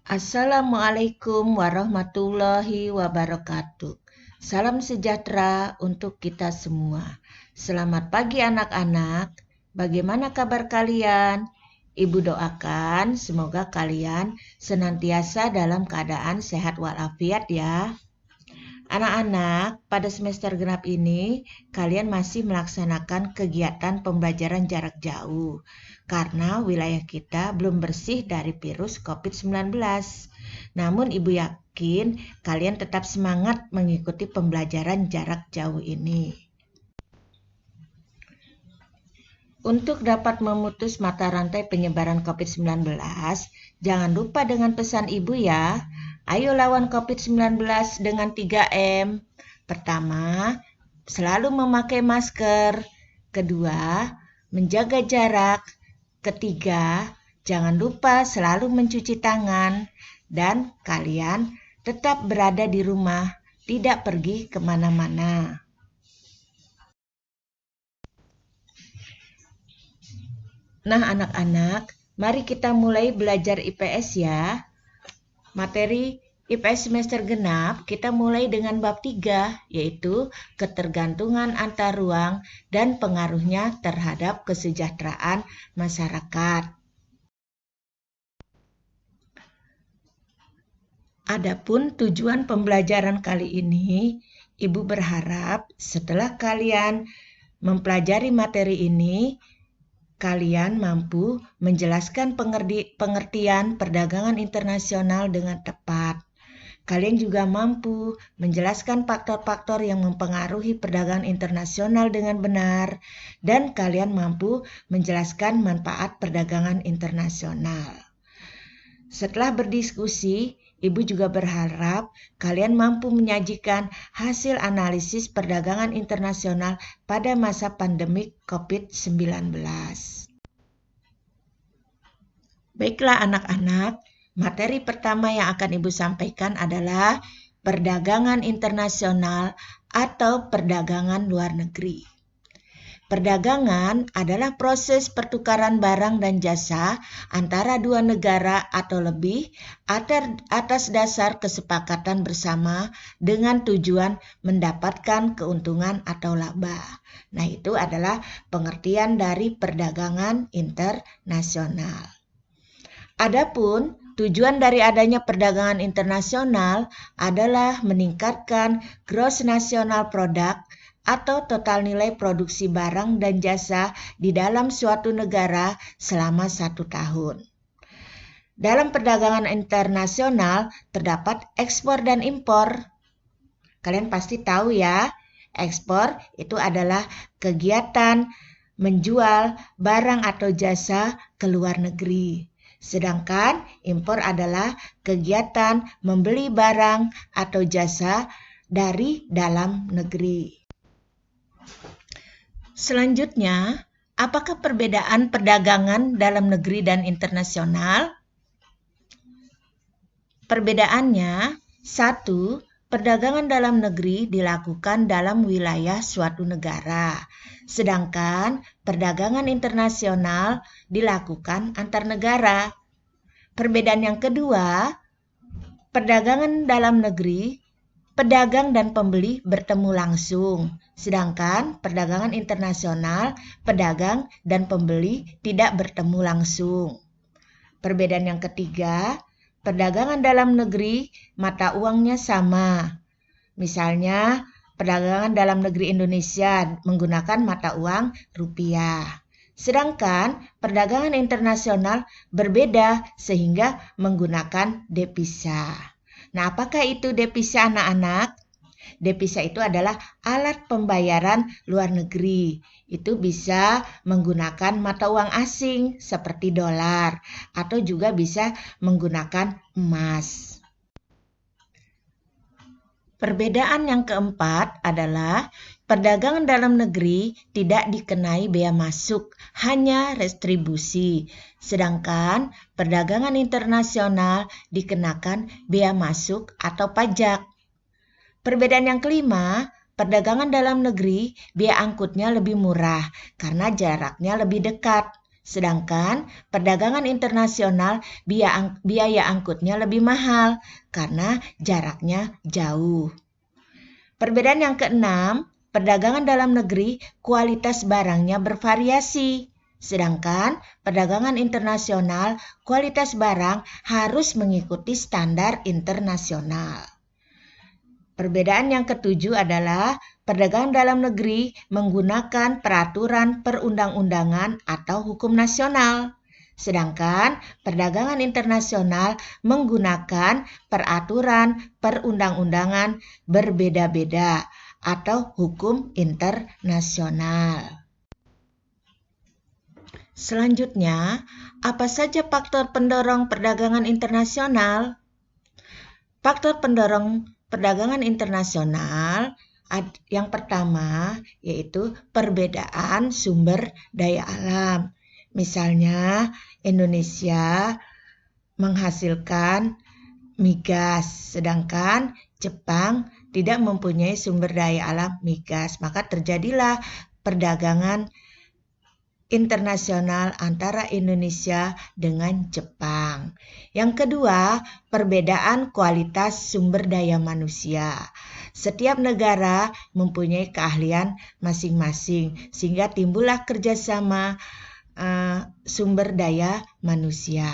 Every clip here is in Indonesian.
Assalamualaikum warahmatullahi wabarakatuh. Salam sejahtera untuk kita semua. Selamat pagi anak-anak. Bagaimana kabar kalian? Ibu doakan semoga kalian senantiasa dalam keadaan sehat walafiat ya. Anak-anak, pada semester genap ini, kalian masih melaksanakan kegiatan pembelajaran jarak jauh karena wilayah kita belum bersih dari virus COVID-19. Namun, Ibu yakin kalian tetap semangat mengikuti pembelajaran jarak jauh ini. Untuk dapat memutus mata rantai penyebaran COVID-19, jangan lupa dengan pesan Ibu ya. Ayo lawan COVID-19 dengan 3M. Pertama, selalu memakai masker. Kedua, menjaga jarak. Ketiga, jangan lupa selalu mencuci tangan. Dan kalian tetap berada di rumah, tidak pergi kemana-mana. Nah anak-anak, mari kita mulai belajar IPS ya. Materi IPS semester genap kita mulai dengan bab 3, yaitu ketergantungan antar ruang dan pengaruhnya terhadap kesejahteraan masyarakat. Adapun tujuan pembelajaran kali ini, Ibu berharap setelah kalian mempelajari materi ini, kalian mampu menjelaskan pengertian perdagangan internasional dengan tepat. Kalian juga mampu menjelaskan faktor-faktor yang mempengaruhi perdagangan internasional dengan benar, dan kalian mampu menjelaskan manfaat perdagangan internasional. Setelah berdiskusi, Ibu juga berharap kalian mampu menyajikan hasil analisis perdagangan internasional pada masa pandemik COVID-19. Baiklah anak-anak, materi pertama yang akan Ibu sampaikan adalah perdagangan internasional atau perdagangan luar negeri. Perdagangan adalah proses pertukaran barang dan jasa antara dua negara atau lebih atas dasar kesepakatan bersama dengan tujuan mendapatkan keuntungan atau laba. Nah, itu adalah pengertian dari perdagangan internasional. Adapun tujuan dari adanya perdagangan internasional adalah meningkatkan gross national product atau total nilai produksi barang dan jasa di dalam suatu negara selama 1 tahun. Dalam perdagangan internasional terdapat ekspor dan impor. Kalian pasti tahu ya, ekspor itu adalah kegiatan menjual barang atau jasa ke luar negeri. Sedangkan impor adalah kegiatan membeli barang atau jasa dari dalam negeri. Selanjutnya, apakah perbedaan perdagangan dalam negeri dan internasional? Perbedaannya, 1. Perdagangan dalam negeri dilakukan dalam wilayah suatu negara, sedangkan perdagangan internasional dilakukan antar negara. Perbedaan yang kedua, perdagangan dalam negeri, pedagang dan pembeli bertemu langsung, sedangkan perdagangan internasional, pedagang dan pembeli tidak bertemu langsung. Perbedaan yang ketiga, perdagangan dalam negeri, mata uangnya sama. Misalnya, perdagangan dalam negeri Indonesia menggunakan mata uang rupiah. Sedangkan perdagangan internasional berbeda sehingga menggunakan devisa. Nah, apakah itu devisa anak-anak? Devisa itu adalah alat pembayaran luar negeri. Itu bisa menggunakan mata uang asing seperti dolar atau juga bisa menggunakan emas. Perbedaan yang keempat adalah perdagangan dalam negeri tidak dikenai bea masuk, hanya retribusi. Sedangkan perdagangan internasional dikenakan bea masuk atau pajak. Perbedaan yang kelima, perdagangan dalam negeri bea angkutnya lebih murah karena jaraknya lebih dekat. Sedangkan perdagangan internasional biaya angkutnya lebih mahal karena jaraknya jauh. Perbedaan yang keenam, perdagangan dalam negeri kualitas barangnya bervariasi. Sedangkan perdagangan internasional kualitas barang harus mengikuti standar internasional. Perbedaan yang ketujuh adalah perdagangan dalam negeri menggunakan peraturan perundang-undangan atau hukum nasional. Sedangkan perdagangan internasional menggunakan peraturan perundang-undangan berbeda-beda atau hukum internasional. Selanjutnya, apa saja faktor pendorong perdagangan internasional? Faktor pendorong perdagangan internasional yang pertama yaitu perbedaan sumber daya alam. Misalnya Indonesia menghasilkan migas, sedangkan Jepang tidak mempunyai sumber daya alam migas. Maka terjadilah perdagangan internasional antara Indonesia dengan Jepang. Yang kedua, perbedaan kualitas sumber daya manusia. Setiap negara mempunyai keahlian masing-masing, sehingga timbullah kerjasama sumber daya manusia.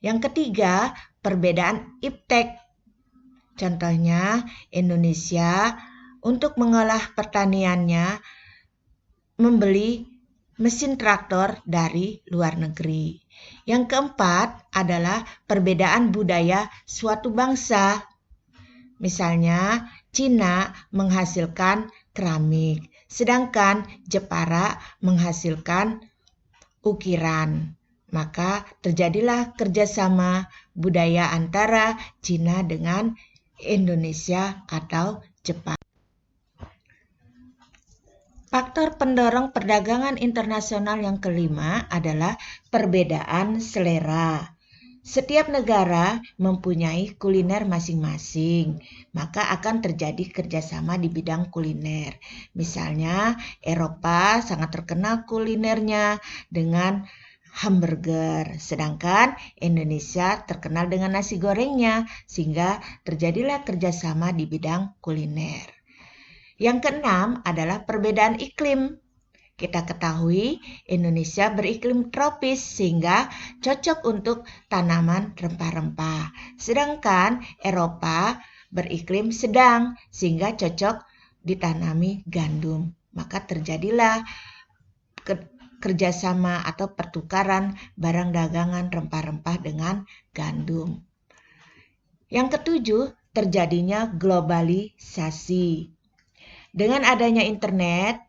Yang ketiga, perbedaan iptek. Contohnya, Indonesia untuk mengolah pertaniannya membeli mesin traktor dari luar negeri. Yang keempat adalah perbedaan budaya suatu bangsa. Misalnya, Cina menghasilkan keramik, sedangkan Jepara menghasilkan ukiran. Maka terjadilah kerjasama budaya antara Cina dengan Indonesia atau Jepang. Faktor pendorong perdagangan internasional yang kelima adalah perbedaan selera. Setiap negara mempunyai kuliner masing-masing, maka akan terjadi kerjasama di bidang kuliner. Misalnya, Eropa sangat terkenal kulinernya dengan hamburger, sedangkan Indonesia terkenal dengan nasi gorengnya, sehingga terjadilah kerjasama di bidang kuliner. Yang keenam adalah perbedaan iklim. Kita ketahui Indonesia beriklim tropis sehingga cocok untuk tanaman rempah-rempah. Sedangkan Eropa beriklim sedang sehingga cocok ditanami gandum. Maka terjadilah kerjasama atau pertukaran barang dagangan rempah-rempah dengan gandum. Yang ketujuh, terjadinya globalisasi. Dengan adanya internet,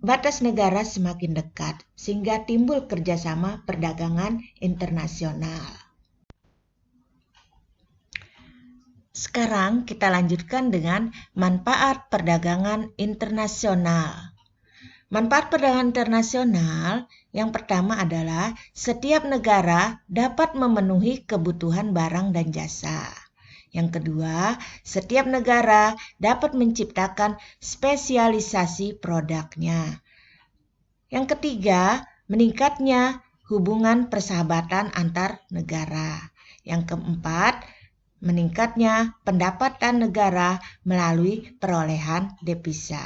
batas negara semakin dekat, sehingga timbul kerjasama perdagangan internasional. Sekarang kita lanjutkan dengan manfaat perdagangan internasional. Manfaat perdagangan internasional yang pertama adalah setiap negara dapat memenuhi kebutuhan barang dan jasa. Yang kedua, setiap negara dapat menciptakan spesialisasi produknya. Yang ketiga, meningkatnya hubungan persahabatan antar negara. Yang keempat, meningkatnya pendapatan negara melalui perolehan devisa.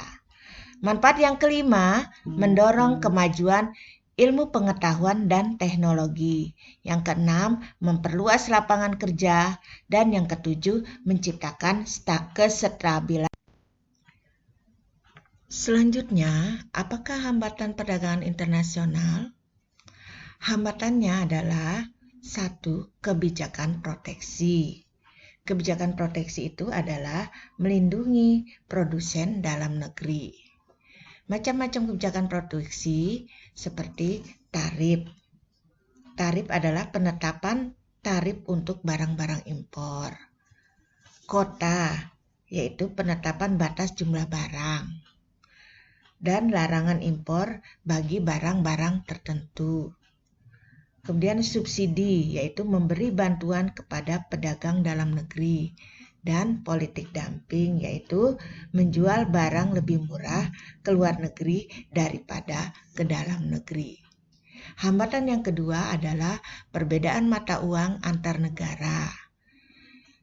Manfaat yang kelima, mendorong kemajuan ilmu pengetahuan dan teknologi. Yang keenam, memperluas lapangan kerja. Dan yang ketujuh, menciptakan kestabilan. Selanjutnya, apakah hambatan perdagangan internasional? Hambatannya adalah 1. Kebijakan proteksi. Kebijakan proteksi itu adalah melindungi produsen dalam negeri. Macam-macam kebijakan proteksi seperti tarif. Tarif adalah penetapan tarif untuk barang-barang impor. Kota, yaitu penetapan batas jumlah barang. Dan larangan impor bagi barang-barang tertentu. Kemudian subsidi, yaitu memberi bantuan kepada pedagang dalam negeri. Dan politik dumping, yaitu menjual barang lebih murah ke luar negeri daripada ke dalam negeri. Hambatan yang kedua adalah perbedaan mata uang antar negara.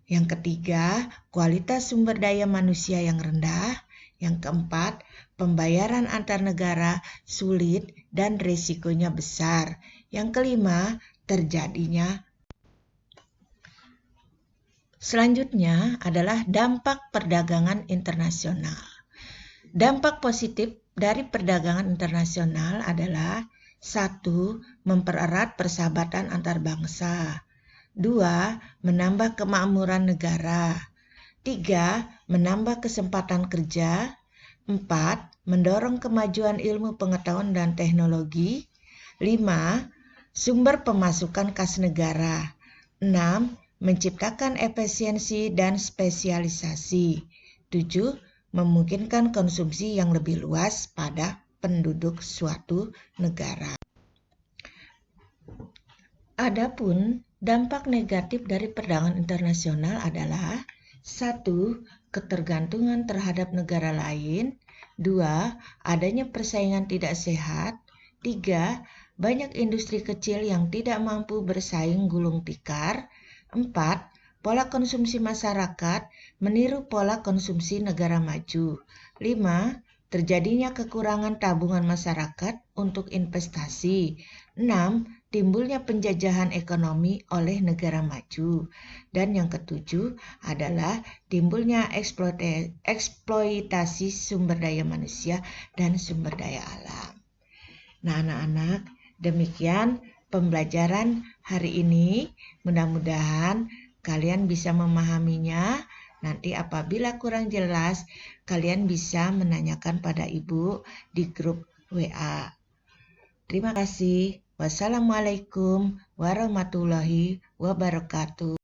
Yang ketiga, kualitas sumber daya manusia yang rendah. Yang keempat, pembayaran antar negara sulit dan risikonya besar. Yang kelima, terjadinya. Selanjutnya adalah dampak perdagangan internasional. Dampak positif dari perdagangan internasional adalah 1. Mempererat persahabatan antar bangsa. 2. Menambah kemakmuran negara. 3. Menambah kesempatan kerja. 4. Mendorong kemajuan ilmu pengetahuan dan teknologi. 5. Sumber pemasukan kas negara. 6. Menciptakan efisiensi dan spesialisasi. 7. Memungkinkan konsumsi yang lebih luas pada penduduk suatu negara. Adapun dampak negatif dari perdagangan internasional adalah 1. Ketergantungan terhadap negara lain. 2. Adanya persaingan tidak sehat. 3. Banyak industri kecil yang tidak mampu bersaing gulung tikar. 4. Pola konsumsi masyarakat meniru pola konsumsi negara maju. 5. Terjadinya kekurangan tabungan masyarakat untuk investasi. 6. Timbulnya penjajahan ekonomi oleh negara maju. Dan yang ketujuh adalah timbulnya eksploitasi sumber daya manusia dan sumber daya alam. Nah, anak-anak, demikian pembelajaran hari ini. Mudah-mudahan kalian bisa memahaminya. Nanti apabila kurang jelas, kalian bisa menanyakan pada ibu di grup WA. Terima kasih. Wassalamualaikum warahmatullahi wabarakatuh.